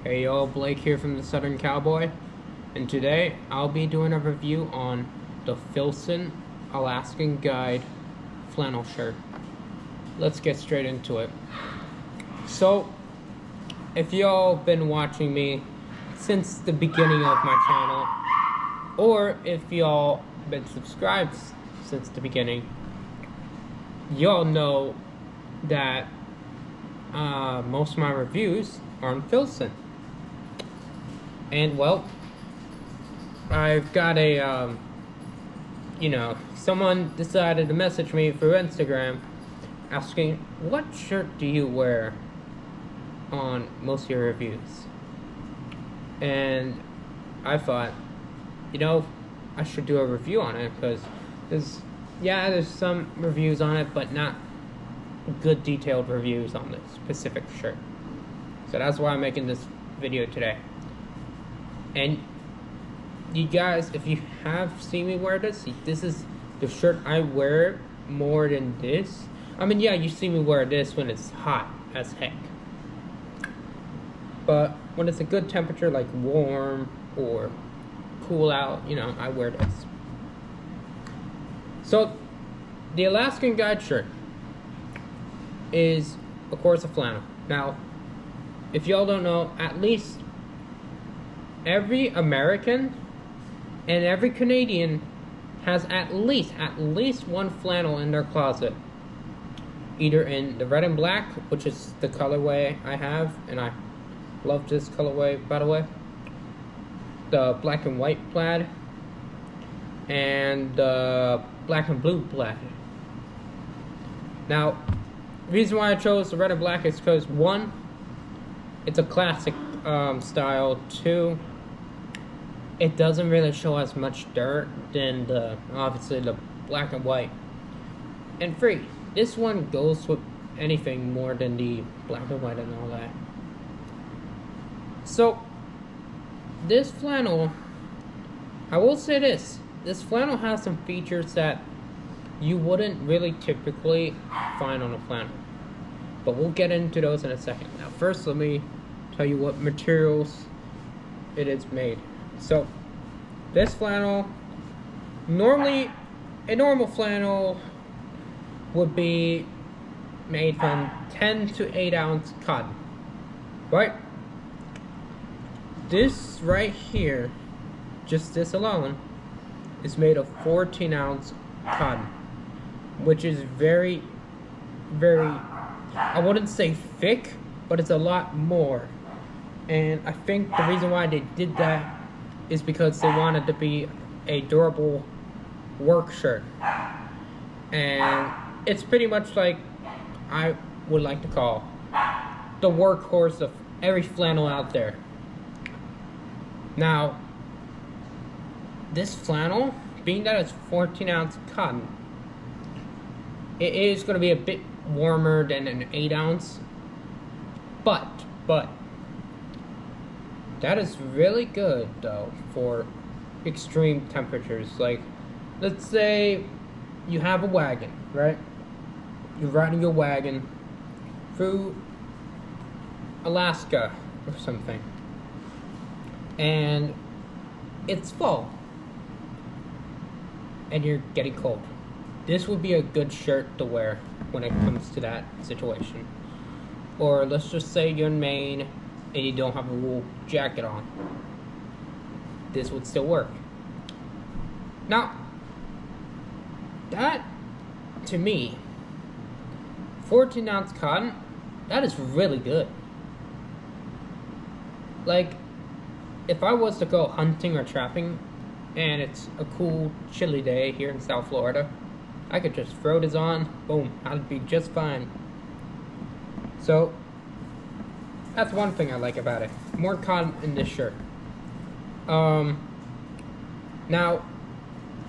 Hey y'all, Blake here from the Southern Cowboy, and today I'll be doing a review on the Filson Alaskan Guide flannel shirt. Let's get straight into it. So, if y'all been watching me since the beginning of my channel, or if y'all been subscribed since the beginning, y'all know that most of my reviews are on Filson. And well, I've got a, someone decided to message me through Instagram asking, what shirt do you wear on most of your reviews? And I thought, I should do a review on it because there's some reviews on it, but not good detailed reviews on this specific shirt. So that's why I'm making this video today. And you guys, if you have seen me wear this is the shirt I wear more than this. I mean, yeah, you see me wear this when it's hot as heck. But when it's a good temperature, like warm or cool out, I wear this. So, the Alaskan Guide shirt is, of course, a flannel. Now, if y'all don't know, at least every American and every Canadian has at least one flannel in their closet. Either in the red and black, which is the colorway I have, and I love this colorway, by the way. The black and white plaid, and the black and blue plaid. Now, the reason why I chose the red and black is because, one, it's a classic style. Two, it doesn't really show as much dirt than obviously the black and white. And three, this one goes with anything more than the black and white and all that. So, this flannel, I will say this flannel has some features that you wouldn't really typically find on a flannel. But we'll get into those in a second. Now first, let me tell you what materials it is made. So, this flannel, normally, a normal flannel would be made from 10 to 8 ounce cotton, right? This right here, just this alone, is made of 14 ounce cotton, which is very, very, I wouldn't say thick, but it's a lot more. And I think the reason why they did that is because they wanted to be a durable work shirt. And it's pretty much like I would like to call the workhorse of every flannel out there. Now, this flannel, being that it's 14 ounce cotton, it is going to be a bit warmer than an 8 ounce, but that is really good though for extreme temperatures. Like, let's say you have a wagon, right? You're riding your wagon through Alaska or something, and it's fall and you're getting cold. This would be a good shirt to wear when it comes to that situation. Or let's just say you're in Maine and you don't have a wool jacket on. This would still work. Now, that, to me, 14 ounce cotton, that is really good. Like, if I was to go hunting or trapping and it's a cool, chilly day here in South Florida, I could just throw this on, boom, I'd be just fine. So, that's one thing I like about it. More cotton in this shirt. Now,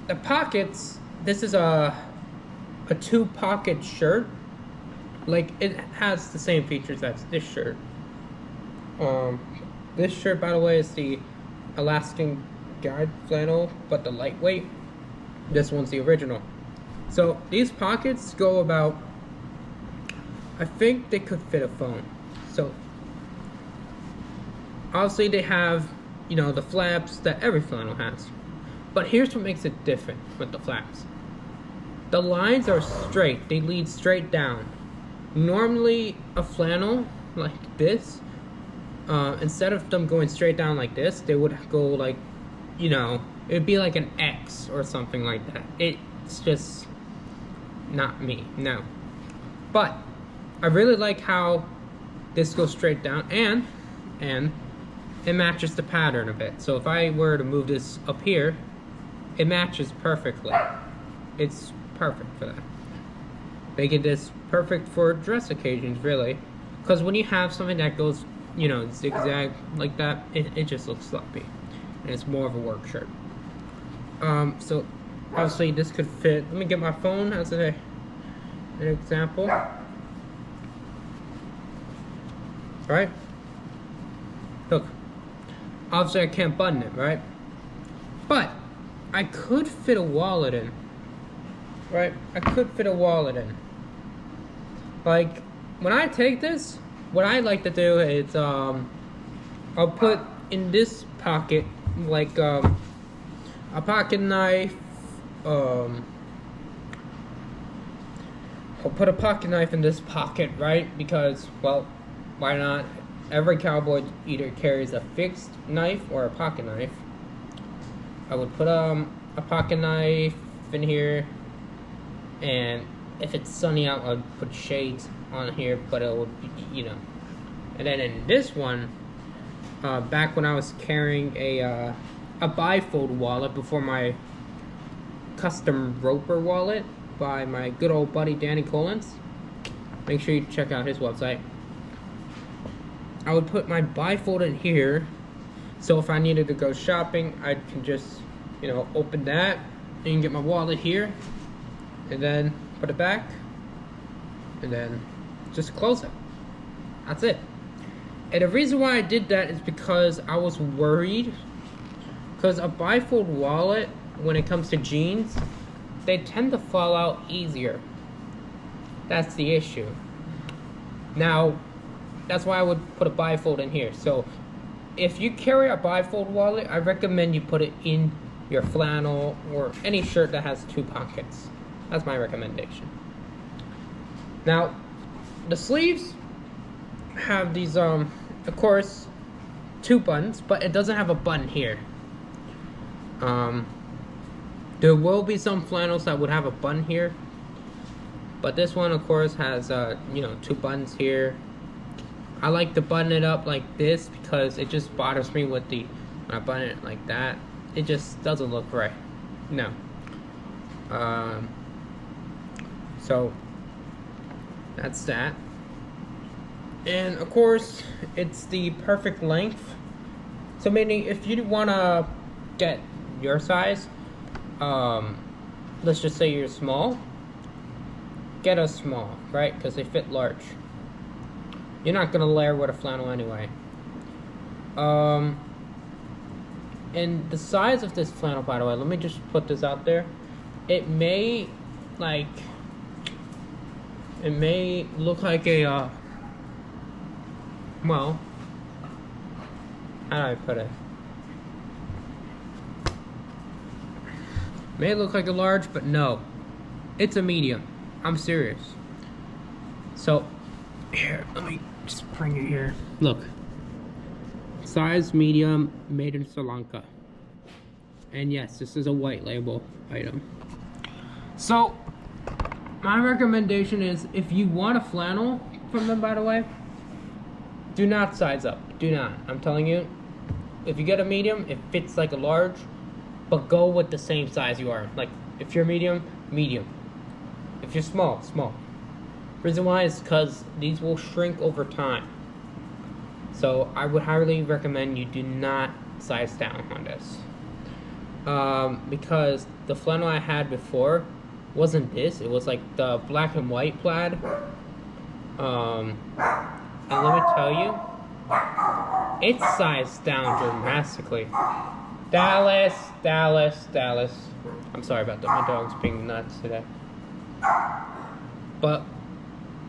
the pockets, this is a 2-pocket shirt. Like, it has the same features as this shirt. This shirt, by the way, is the Alaskan Guide flannel, but the lightweight. This one's the original. So these pockets go about, I think they could fit a phone. So Obviously, they have, you know, the flaps that every flannel has. But here's what makes it different with the flaps. The lines are straight. They lead straight down. Normally, a flannel like this, instead of them going straight down like this, they would go like, you know, it'd be like an X or something like that. It's just not me, no. But I really like how this goes straight down, and it matches the pattern a bit. So if I were to move this up here, it matches perfectly. It's perfect for that. Making this perfect for dress occasions, really. Because when you have something that goes, you know, zigzag like that, it just looks sloppy. And it's more of a work shirt. So obviously this could fit. Let me get my phone as an example. Right? Look. Obviously I can't button it, right? But I could fit a wallet in. Right? I could fit a wallet in. Like, when I take this, what I like to do is, I'll put in this pocket, like, a pocket knife, I'll put a pocket knife in this pocket, right? Because, well, why not? Every cowboy either carries a fixed knife or a pocket knife. I would put, a pocket knife in here, and if it's sunny out, I'd put shades on here, but it would be, you know. And then in this one, back when I was carrying a bifold wallet before my custom roper wallet by my good old buddy Danny Collins, make sure you check out his website. I would put my bifold in here, so if I needed to go shopping, I can just, you know, open that and get my wallet here, and then put it back, and then just close it. That's it. And the reason why I did that is because I was worried, because a bifold wallet, when it comes to jeans, they tend to fall out easier. That's the issue. Now, that's why I would put a bifold in here. So if you carry a bifold wallet, I recommend you put it in your flannel or any shirt that has 2 pockets. That's my recommendation. Now, the sleeves have these, of course, 2 buttons, but it doesn't have a button here. There will be some flannels that would have a button here, but this one, of course, has, you know, 2 buttons here. I like to button it up like this because it just bothers me with when I button it like that. It just doesn't look right. No. So that's that. And of course, it's the perfect length. So meaning if you want to get your size, let's just say you're small, get a small, right? Because they fit large. You're not gonna layer with a flannel anyway. And the size of this flannel, by the way, let me just put this out there. It may look like a, well, how do I put it? May look like a large, but no. It's a medium. I'm serious. So, here, let me just bring it here. Look. Size medium, made in Sri Lanka. And yes, this is a white label item. So, my recommendation is, if you want a flannel from them, by the way, do not size up. Do not. I'm telling you, if you get a medium, it fits like a large, but go with the same size you are. Like, if you're medium, medium. If you're small, small. Reason why is because these will shrink over time. So I would highly recommend you do not size down on this. Because the flannel I had before wasn't this. It was like the black and white plaid. And let me tell you, it's sized down dramatically. Dallas. I'm sorry about that. My dog's being nuts today. But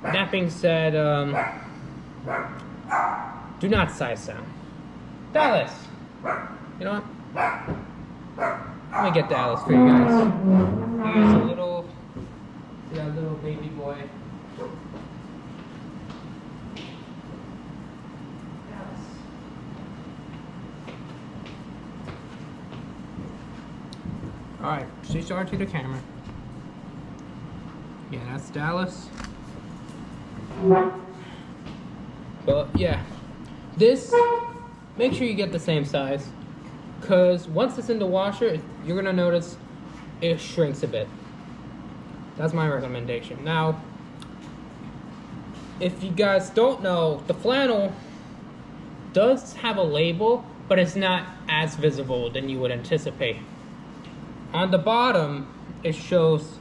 that being said, do not size down. Dallas. You know what? Let me get Dallas for you guys. Here's a little, that little baby boy. Dallas. All right, she's on to the camera. Yeah, that's Dallas. But yeah, this, make sure you get the same size, because once it's in the washer, you're gonna notice it shrinks a bit. That's my recommendation. Now, if you guys don't know, the flannel does have a label, but it's not as visible than you would anticipate. On the bottom, it shows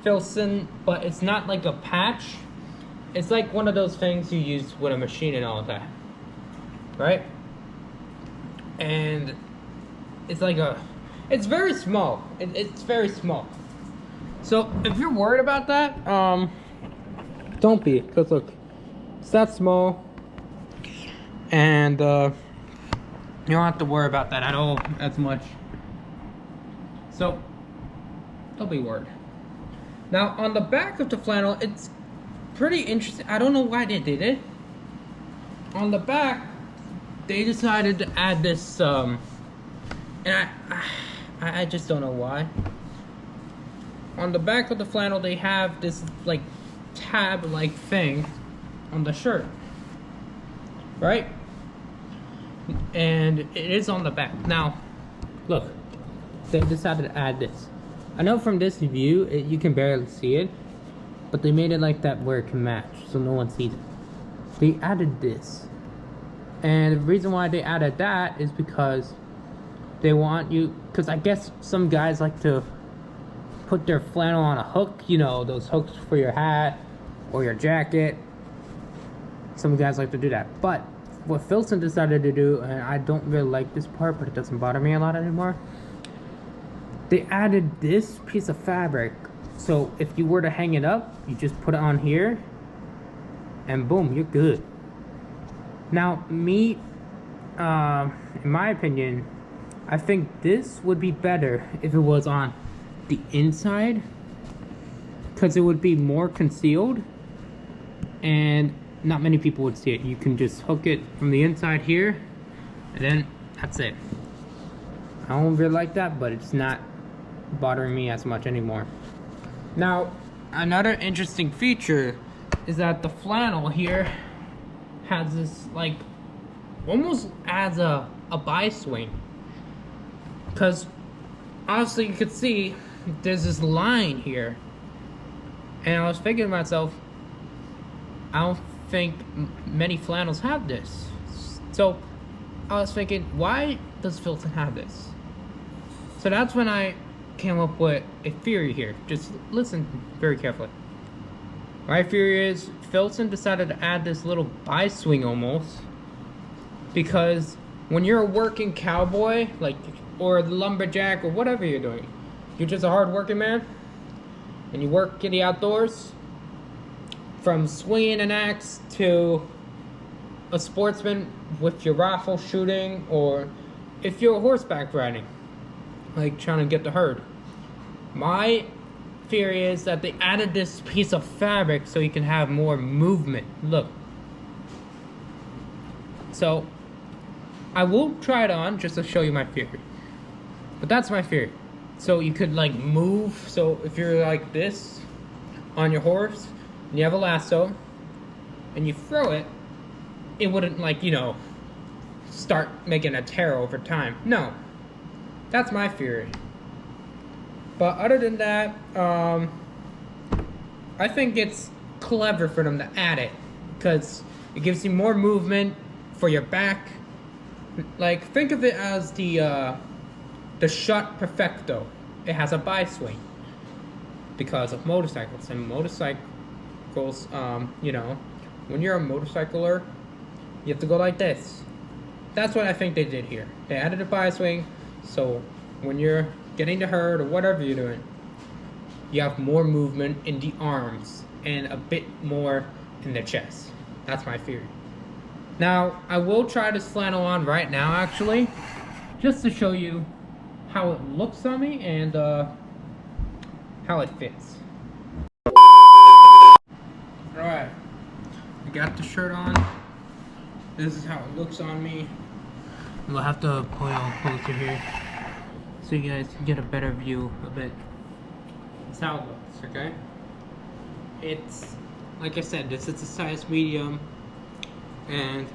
Filson, but it's not like a patch. It's like one of those things you use with a machine and all that, right? And it's like it's very small. It's very small. So if you're worried about that, don't be, because look, it's that small, and you don't have to worry about that at all as much. So don't be worried. Now on the back of the flannel, it's pretty interesting. I don't know why they did it. On the back, they decided to add this, and I just don't know why. On the back of the flannel, they have this like tab-like thing on the shirt, right? And it is on the back. Now, look, they decided to add this. I know from this view, you can barely see it, but they made it like that where it can match, so no one sees it. They added this. And the reason why they added that is because they want you, because I guess some guys like to put their flannel on a hook, you know, those hooks for your hat or your jacket. Some guys like to do that. But what Filson decided to do, and I don't really like this part, but it doesn't bother me a lot anymore, they added this piece of fabric. So if you were to hang it up, you just put it on here and boom, you're good. Now me, in my opinion, I think this would be better if it was on the inside, because it would be more concealed and not many people would see it. You can just hook it from the inside here and then that's it. I don't really like that, but it's not bothering me as much anymore. Now, another interesting feature is that the flannel here has this, like, almost adds a bi-swing. Because, honestly, you could see there's this line here. And I was thinking to myself, I don't think many flannels have this. So, I was thinking, why does Filson have this? So that's when I came up with a theory here. Just listen very carefully. My theory is Filson decided to add this little bi-swing almost, because when you're a working cowboy, like, or a lumberjack or whatever you're doing, you're just a hard working man and you work in the outdoors, from swinging an axe to a sportsman with your rifle shooting, or if you're horseback riding, like trying to get the herd. My theory is that they added this piece of fabric so you can have more movement. Look. So I will try it on just to show you my theory. But that's my theory. So you could like move. So if you're like this on your horse and you have a lasso and you throw it, it wouldn't, like, you know, start making a tear over time. No. That's my theory. But other than that, I think it's clever for them to add it, because it gives you more movement for your back. Like, think of it as the shot perfecto. It has a bi-swing because of motorcycles, and motorcycles, you know, when you're a motorcycler, you have to go like this. That's what I think they did here. They added a bi-swing, so when you're getting the herd or whatever you're doing, you have more movement in the arms and a bit more in the chest. That's my theory. Now, I will try this flannel on right now, actually, just to show you how it looks on me and how it fits. Alright, I got the shirt on. This is how it looks on me. We'll have to pull it all closer here so you guys can get a better view of it. That's how it looks, okay? It's, like I said, this is a size medium and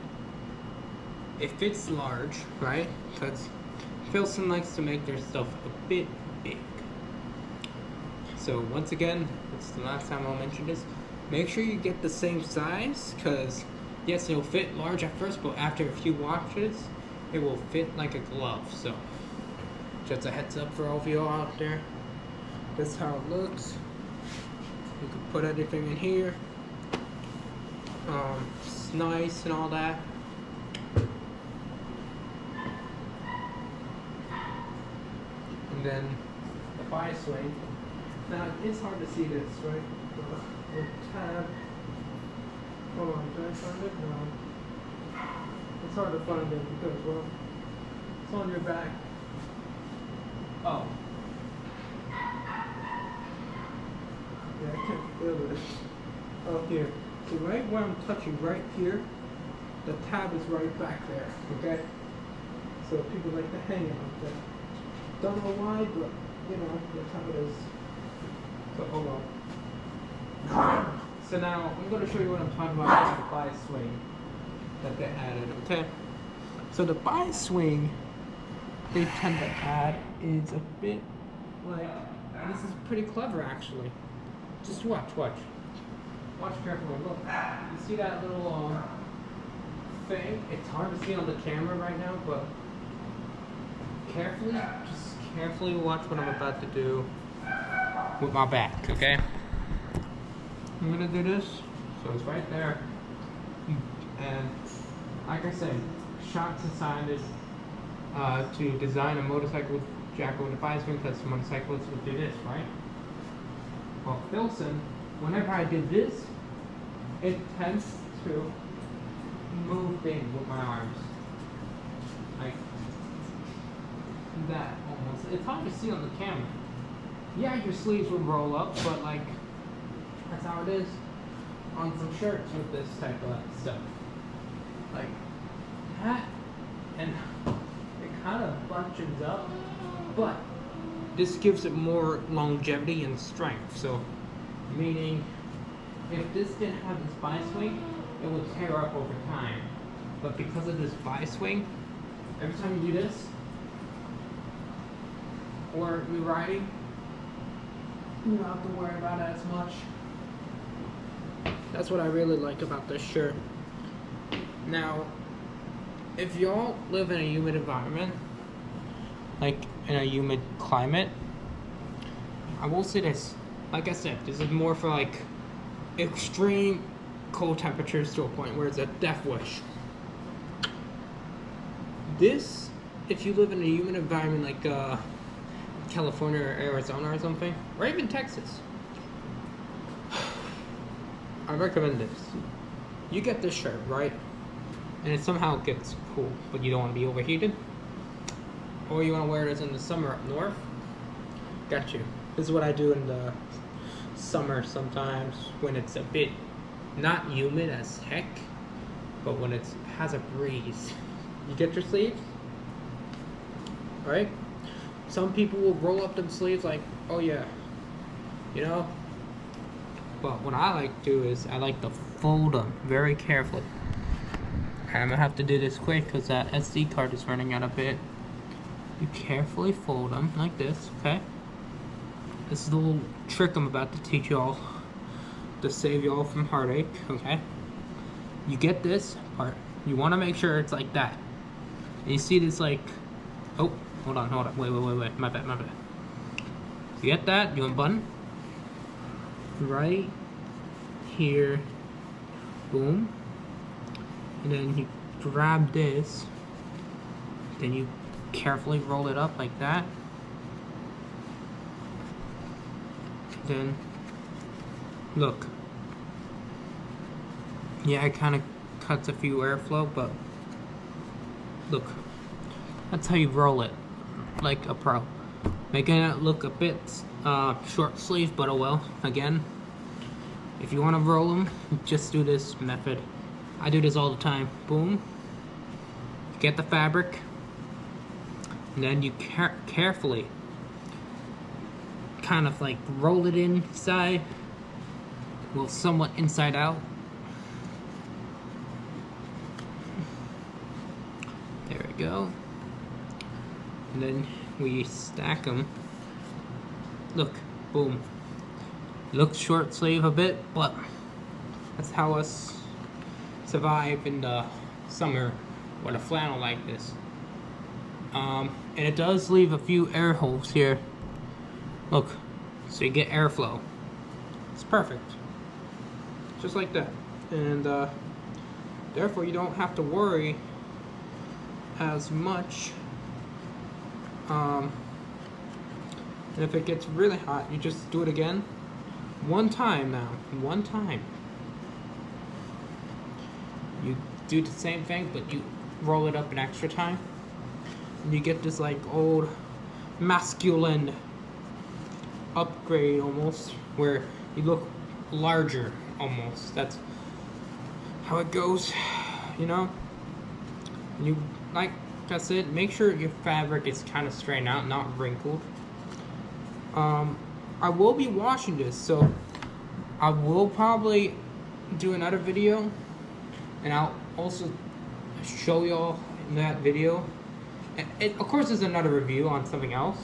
it fits large, right? Because Filson likes to make their stuff a bit big. So once again, it's the last time I'll mention this. Make sure you get the same size, because yes, it'll fit large at first, but after a few washes, it will fit like a glove. So just a heads up for all of you out there. This is how it looks. You can put everything in here. It's nice and all that. And then the bi swing. Now it's hard to see this, right? The tab. Hold on, can I find it? No. It's hard to find it because, well, it's on your back. Oh. Yeah, I can't feel it. Oh, here. So right where I'm touching, right here, the tab is right back there, okay? So people like to hang it like that. Don't know why, but, you know, that's how it is. So, hold on. So now, I'm going to show you what I'm talking about with the bi swing that they added, okay? So the bi swing they tend to add is a bit like, this is pretty clever actually. Just watch. Watch carefully, look. You see that little thing? It's hard to see on the camera right now, but just carefully watch what I'm about to do with my back, okay? I'm gonna do this, so it's right there. And like I said, Shots decided to design a motorcycle with jacket with a bi swing because motorcyclists would do this, right? Well, Filson, whenever I did this, it tends to move things with my arms. Like that almost. It's hard to see on the camera. Yeah, your sleeves would roll up, but like, that's how it is on some shirts with this type of stuff. Like that, and it kind of bunches up, but this gives it more longevity and strength. So, meaning, if this didn't have this bi swing, it would tear up over time. But because of this bi swing, every time you do this, or you're riding, you don't have to worry about it as much. That's what I really like about this shirt. Now, if y'all live in a humid environment, like in a humid climate, I will say this, like I said, this is more for like extreme cold temperatures to a point where it's a death wish. This, if you live in a humid environment like California or Arizona or something, or even Texas, I recommend this. You get this shirt, right? And it somehow gets cool, but you don't want to be overheated. Or you want to wear this in the summer up north. Got you. This is what I do in the summer sometimes when it's a bit not humid as heck, but when it has a breeze. You get your sleeves, right? Some people will roll up them sleeves like, oh yeah, you know? But what I like to do is I like to fold them very carefully. I'm gonna have to do this quick because that SD card is running out a bit. You carefully fold them like this, okay? This is the little trick I'm about to teach y'all to save y'all from heartache, okay? You get this part. You want to make sure it's like that. And you see this like, oh, hold on, wait, my bad. You get that, you unbutton. Right here, boom. And then you grab this, then you carefully roll it up like that. Then, look. Yeah, I kind of cuts a few airflow, but look, that's how you roll it, like a pro. Making it look a bit short sleeve, but oh well. Again, if you want to roll them, just do this method. I do this all the time. Boom. Get the fabric, and then you carefully kind of like roll it inside, well, somewhat inside out. There we go. And then we stack them. Look, boom. Looks short sleeve a bit, but that's how us survive in the summer with a flannel like this. And it does leave a few air holes here. Look, so you get airflow. It's perfect. Just like that. And therefore you don't have to worry as much. And if it gets really hot, you just do it again. One time now. One time. You do the same thing, but you roll it up an extra time. And you get this like old masculine upgrade almost, where you look larger almost. That's how it goes, you know? You, like I said, make sure your fabric is kind of straightened out, not wrinkled. I will be washing this, so I will probably do another video, and I'll also show y'all in that video. And it, of course, is another review on something else.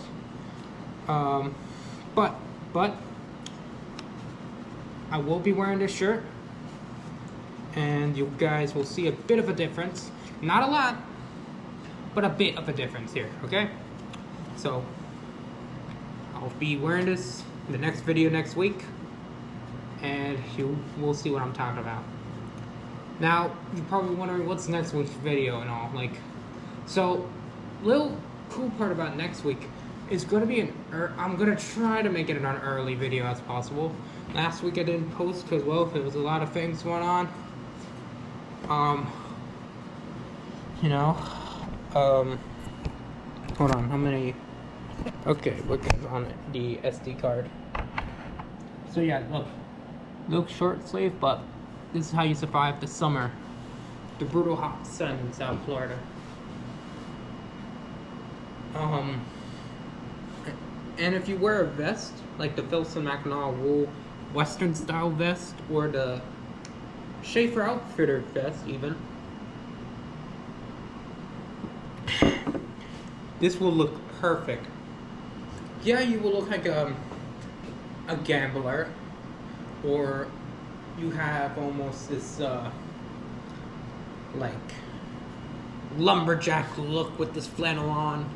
But I will be wearing this shirt, and you guys will see a bit of a difference. Not a lot, but a bit of a difference here, okay? So, I'll be wearing this in the next video next week, and you will see what I'm talking about. Now, you're probably wondering what's next week's video and all, like, so, little cool part about next week is going to be I'm going to try to make it an early video as possible. Last week I didn't post because, well, there was a lot of things going on. You know, hold on, how many? Okay, look on the SD card. So yeah, look short sleeve, but this is how you survive the summer, the brutal hot sun in South Florida. And if you wear a vest, like the Filson wool Western style vest, or the Schaefer Outfitter vest even, this will look perfect. Yeah, you will look like a gambler, or you have almost this like lumberjack look with this flannel on.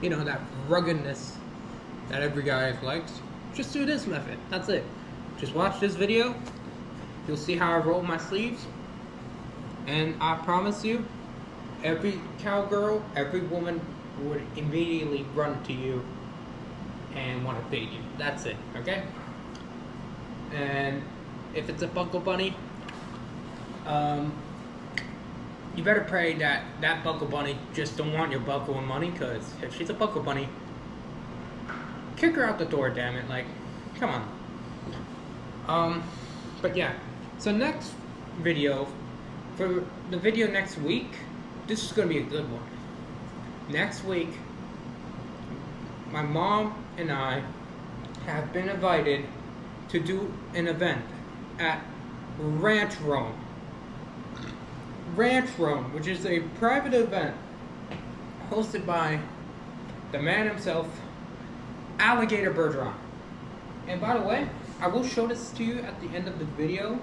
You know, that ruggedness that every guy likes. Just do this method. That's it. Just watch this video. You'll see how I roll my sleeves. And I promise you, every cowgirl, every woman would immediately run to you and want to date you. That's it, okay? And if it's a buckle bunny, you better pray that that buckle bunny just don't want your buckle and money, because if she's a buckle bunny, kick her out the door, damn it. Like, come on. But yeah, so next video, for the video next week, this is going to be a good one. Next week, my mom and I have been invited to do an event at Ranch Rome, which is a private event hosted by the man himself, Alligator Bergeron. And by the way, I will show this to you at the end of the video,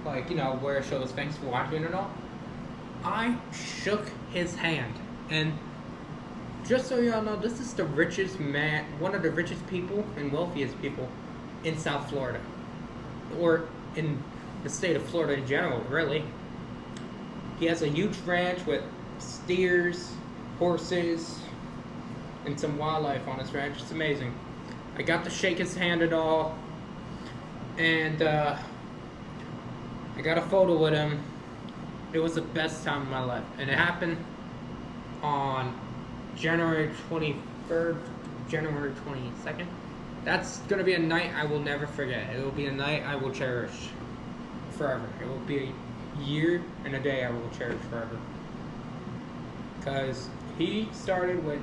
like, you know, where it shows thanks for watching and all. I shook his hand, and just so y'all know, this is the richest man, one of the richest people and wealthiest people in South Florida, or in the state of Florida in general, really. He has a huge ranch with steers, horses, and some wildlife on his ranch. It's amazing. I got to shake his hand and all, and I got a photo with him. It was the best time of my life. And it happened on January 23rd, January 22nd. That's going to be a night I will never forget. It will be a night I will cherish forever. It will be a year and a day I will cherish forever. Because he started with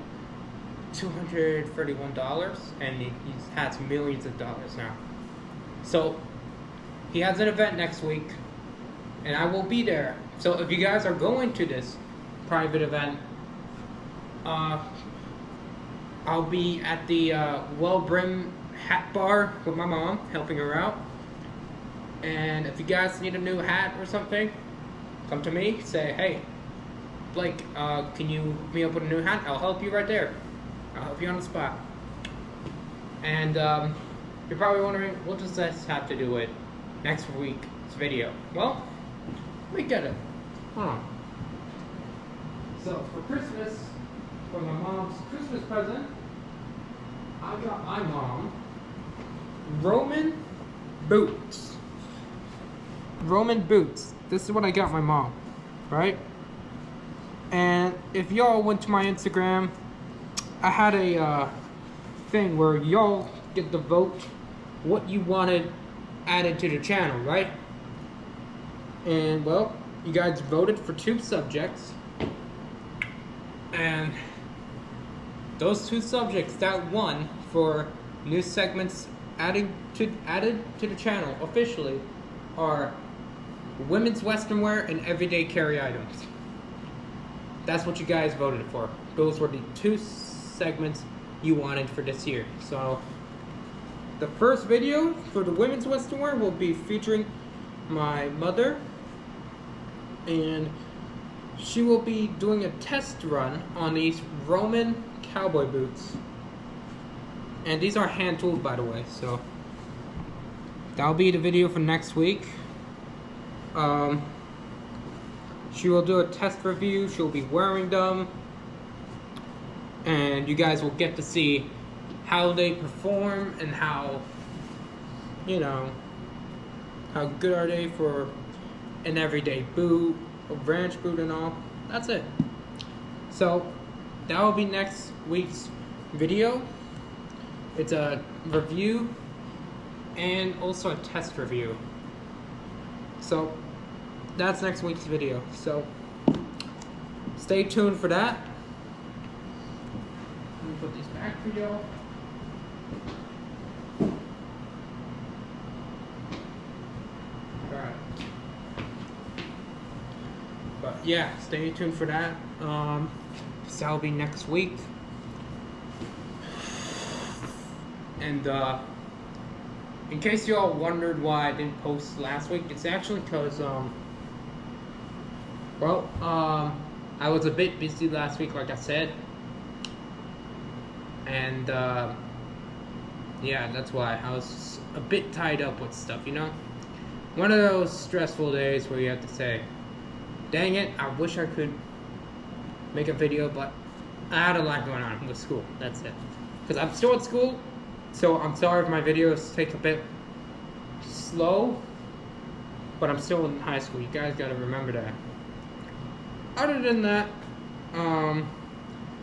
$231 and he has millions of dollars now. So he has an event next week and I will be there. So if you guys are going to this private event, I'll be at the Well Brim Hat Bar with my mom, helping her out. And if you guys need a new hat or something, come to me, say, hey, Blake, can you hook me up with a new hat? I'll help you right there. I'll help you on the spot. And you're probably wondering, what does this have to do with next week's video? Well, let me get it. Hold on. So for Christmas, for my mom's Christmas present, I got my mom Roman boots. Roman boots. This is what I got my mom, right? And if y'all went to my Instagram, I had a thing where y'all get to vote what you wanted added to the channel, right? And well, you guys voted for 2 subjects, and those 2 subjects that won for new segments added to the channel officially are women's western wear and everyday carry items. That's what you guys voted for. Those were the 2 segments you wanted for this year. So the first video for the women's western wear will be featuring my mother, and she will be doing a test run on these Roman cowboy boots. And these are hand tooled, by the way, so that'll be the video for next week. She will do a test review, she'll be wearing them, and you guys will get to see how they perform and how, you know, how good are they for an everyday boot, a ranch boot and all. That's it. So that will be next week's video. It's a review and also a test review. So that's next week's video. So stay tuned for that. Let me put these back for y'all. Alright. But yeah, stay tuned for that. That'll be next week. And in case you all wondered why I didn't post last week, it's actually because I was a bit busy last week, like I said, and yeah, that's why I was a bit tied up with stuff, you know. One of those stressful days where you have to say, dang it, I wish I could make a video, but I had a lot going on with school. That's it. Because I'm still at school, so I'm sorry if my videos take a bit slow, but I'm still in high school. You guys gotta remember that. Other than that,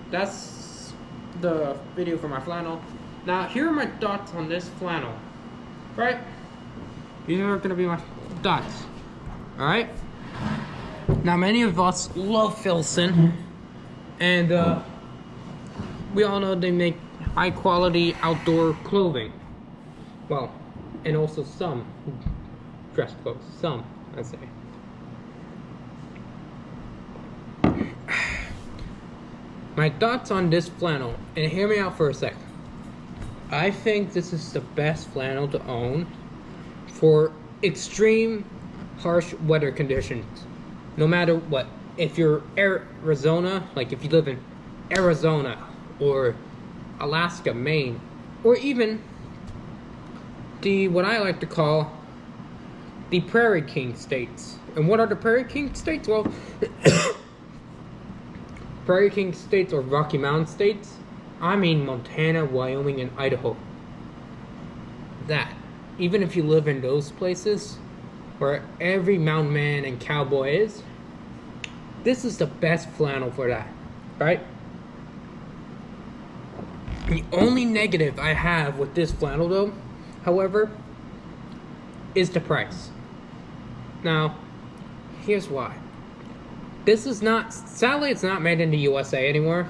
that's the video for my flannel. Now, here are my thoughts on this flannel. Right? These are gonna be my thoughts. Alright? Now, many of us love Filson, and we all know they make high quality outdoor clothing. Well, and also some dress clothes. Some, I'd say. My thoughts on this flannel, and hear me out for a sec. I think this is the best flannel to own for extreme harsh weather conditions. No matter what. If you're Arizona, like if you live in Arizona or Alaska, Maine, or even what I like to call the Prairie King states. And what are the Prairie King states? Well, Prairie King states or Rocky Mountain states, I mean Montana, Wyoming, and Idaho. That, even if you live in those places, where every mountain man and cowboy is, this is the best flannel for that, right? The only negative I have with this flannel, though, however, is the price. Now, here's why. This is not, sadly, it's not made in the USA anymore.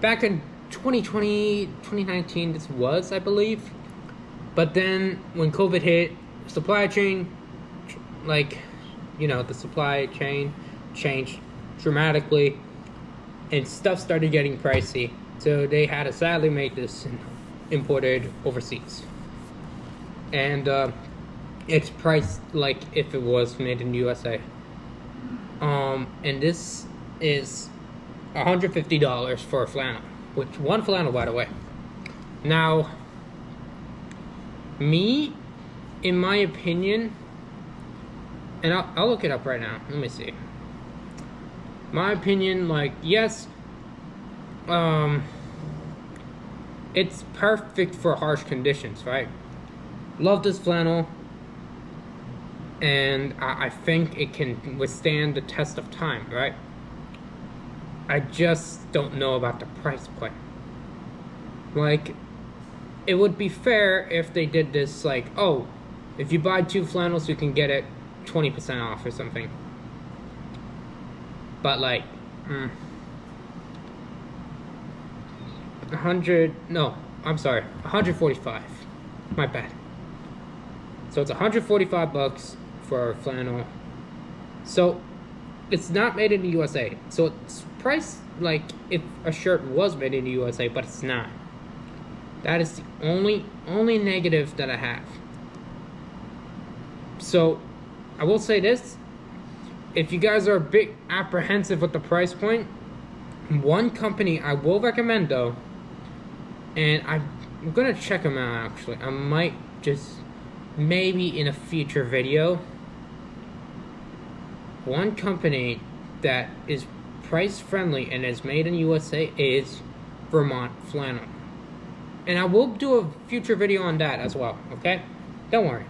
Back in 2020, 2019, this was, I believe. But then, when COVID hit, supply chain, the supply chain changed dramatically, and stuff started getting pricey. So they had to sadly make this imported overseas. And it's priced like if it was made in the USA. And this is $150 for a flannel, which one flannel, by the way. Now, in my opinion, and I'll look it up right now. Let me see. My opinion, yes, it's perfect for harsh conditions, right? Love this flannel, and I think it can withstand the test of time, right? I just don't know about the price point. It would be fair if they did this, if you buy 2 flannels, you can get it 20% off or something. But $145. My bad. So it's $145 for a flannel. So it's not made in the USA. So it's priced like if a shirt was made in the USA, but it's not. That is the only negative that I have. So I will say this. If you guys are a bit apprehensive with the price point, one company I will recommend, though, and I'm gonna check them out, actually. I might just, maybe in a future video. One company that is price friendly and is made in USA is Vermont Flannel. And I will do a future video on that as well, okay? Don't worry.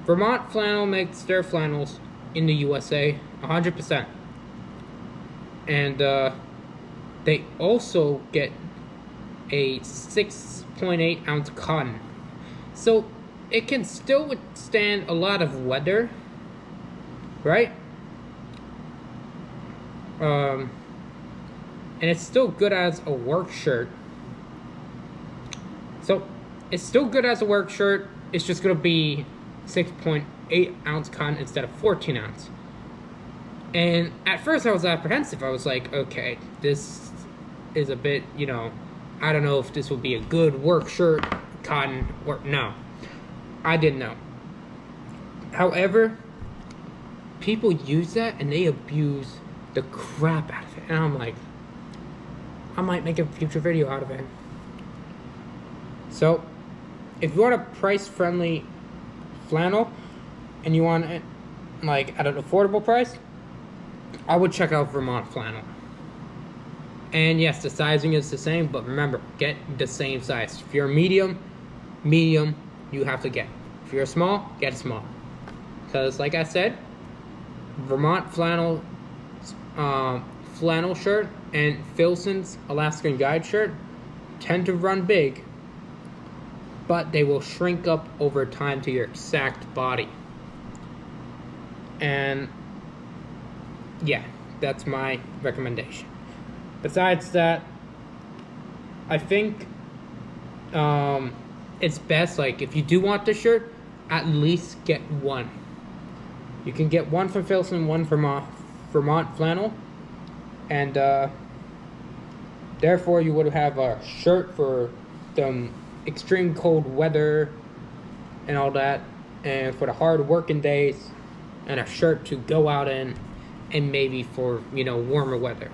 Vermont Flannel makes their flannels in the USA 100%. And they also get a 6.8 ounce cotton. So it can still withstand a lot of weather, right? And it's still good as a work shirt. So it's still good as a work shirt. It's just gonna be 6.8 ounce cotton instead of 14 ounce. And at first I was apprehensive. I was like, okay, this is a bit, I don't know if this will be a good work shirt, cotton work. No, I didn't know. However, people use that and they abuse the crap out of it. And I'm like, I might make a future video out of it. So, if you want a price-friendly flannel and you want it at an affordable price, I would check out Vermont Flannel. And yes, the sizing is the same, but remember, get the same size. If you're a medium, you have to get. If you're a small, get a small. Because like I said, Vermont Flannel flannel shirt and Filson's Alaskan guide shirt tend to run big, but they will shrink up over time to your exact body. And yeah, that's my recommendation. Besides that, I think it's best, if you do want the shirt, at least get one. You can get one from Filson, one from Vermont Flannel, and therefore you would have a shirt for the extreme cold weather and all that, and for the hard working days, and a shirt to go out in, and maybe for warmer weather.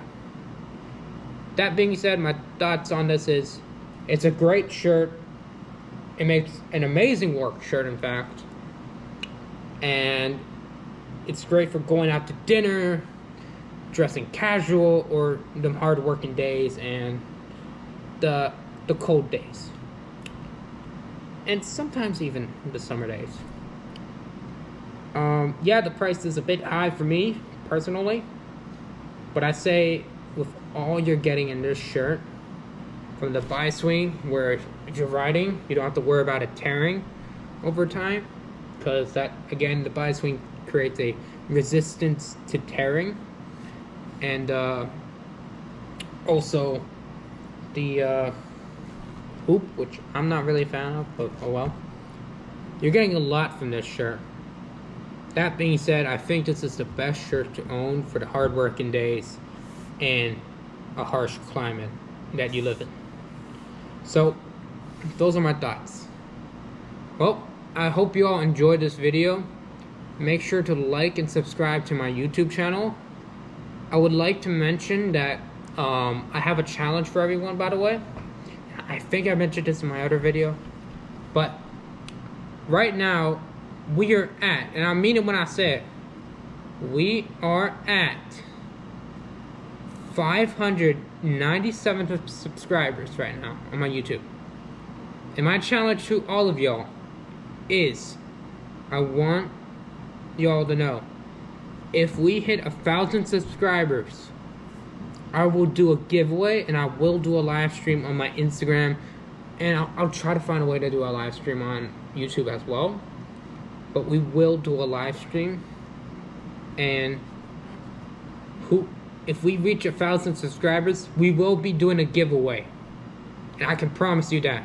That being said, my thoughts on this is, it's a great shirt. It makes an amazing work shirt, in fact, and it's great for going out to dinner, dressing casual, or the hard working days and the cold days, and sometimes even the summer days. Yeah, the price is a bit high for me personally, but I say with all you're getting in this shirt, from the bi-swing, where if you're riding, you don't have to worry about it tearing over time, because that, again, the bi-swing creates a resistance to tearing, and also the hoop, which I'm not really a fan of, but oh well. You're getting a lot from this shirt. That being said, I think this is the best shirt to own for the hard working days in a harsh climate that you live in. So, those are my thoughts. Well, I hope you all enjoyed this video. Make sure to like and subscribe to my YouTube channel. I would like to mention that I have a challenge for everyone, by the way. I think I mentioned this in my other video. But right now, we are at, and I mean it when I say it, we are at 597 subscribers right now on my YouTube. And my challenge to all of y'all is, I want y'all to know, if we hit 1,000 subscribers, I will do a giveaway, and I will do a live stream on my Instagram, and I'll try to find a way to do a live stream on YouTube as well. But we will do a live stream, and if we reach 1,000 subscribers, we will be doing a giveaway, and I can promise you that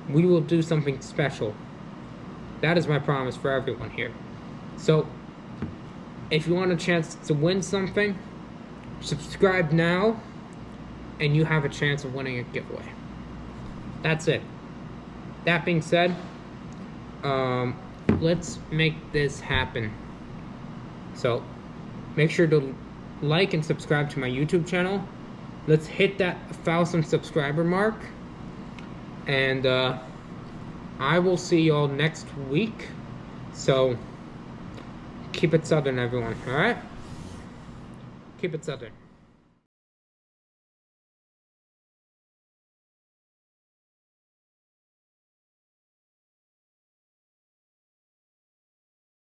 we will do something special. That is my promise for everyone here. So if you want a chance to win something, subscribe now, and you have a chance of winning a giveaway. That's it. That being said, let's make this happen. So make sure to like and subscribe to my YouTube channel. Let's hit that 1,000 subscriber mark, and I will see y'all next week. So keep it Southern, everyone. All right, keep it Southern.